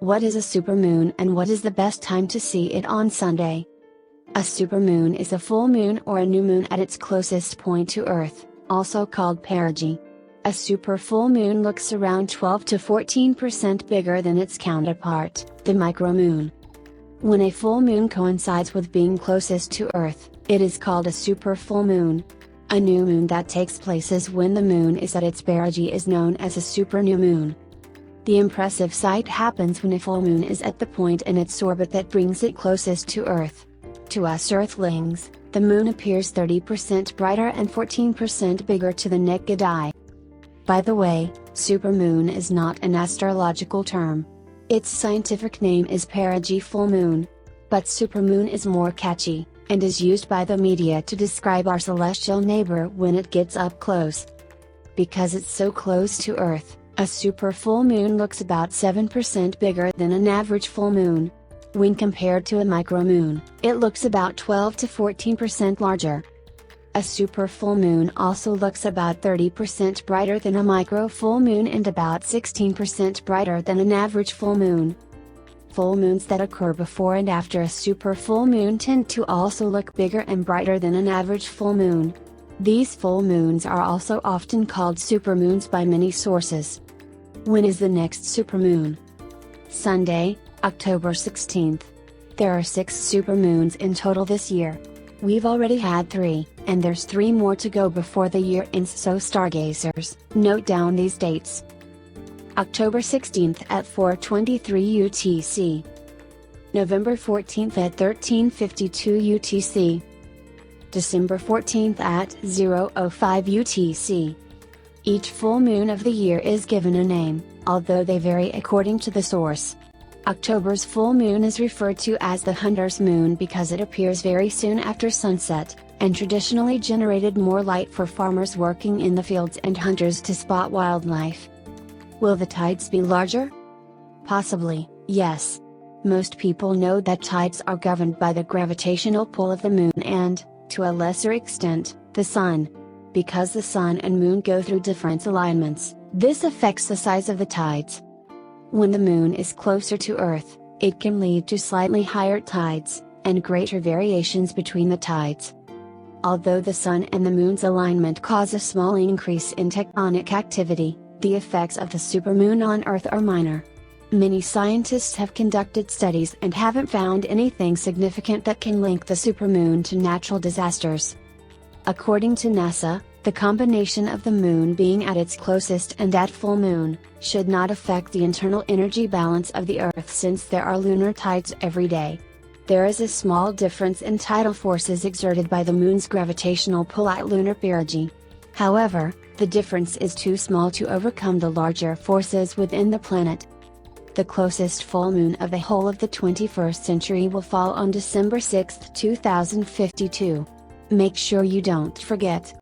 What is a supermoon and what is the best time to see it on Sunday? A supermoon is a full moon or a new moon at its closest point to Earth, also called perigee. A super full moon looks around 12 to 14% bigger than its counterpart, the micromoon. When a full moon coincides with being closest to Earth, it is called a super full moon. A new moon that takes place when the moon is at its perigee is known as a super new moon. The impressive sight happens when a full moon is at the point in its orbit that brings it closest to Earth. To us Earthlings, the moon appears 30% brighter and 14% bigger to the naked eye. By the way, supermoon is not an astrological term. Its scientific name is perigee full moon. But supermoon is more catchy, and is used by the media to describe our celestial neighbor when it gets up close. Because it's so close to Earth, a super full moon looks about 7% bigger than an average full moon. When compared to a micromoon, it looks about 12 to 14% larger. A super full moon also looks about 30% brighter than a micro full moon and about 16% brighter than an average full moon. Full moons that occur before and after a super full moon tend to also look bigger and brighter than an average full moon. These full moons are also often called supermoons by many sources. When is the next supermoon? Sunday, October 16th. There are 6 supermoons in total this year. We've already had 3, and there's 3 more to go before the year ends, so stargazers, note down these dates. October 16th at 4:23 UTC. November 14th at 13:52 UTC. December 14th at 0:05 UTC. Each full moon of the year is given a name, although they vary according to the source. October's full moon is referred to as the hunter's moon because it appears very soon after sunset, and traditionally generated more light for farmers working in the fields and hunters to spot wildlife. Will the tides be larger? Possibly, yes. Most people know that tides are governed by the gravitational pull of the moon and, to a lesser extent, the sun. Because the sun and moon go through different alignments, this affects the size of the tides. When the moon is closer to Earth, it can lead to slightly higher tides, and greater variations between the tides. Although the sun and the moon's alignment cause a small increase in tectonic activity, the effects of the supermoon on Earth are minor. Many scientists have conducted studies and haven't found anything significant that can link the supermoon to natural disasters. According to NASA, the combination of the moon being at its closest and at full moon, should not affect the internal energy balance of the Earth since there are lunar tides every day. There is a small difference in tidal forces exerted by the moon's gravitational pull at lunar perigee. However, the difference is too small to overcome the larger forces within the planet. The closest full moon of the whole of the 21st century will fall on December 6, 2052. Make sure you don't forget.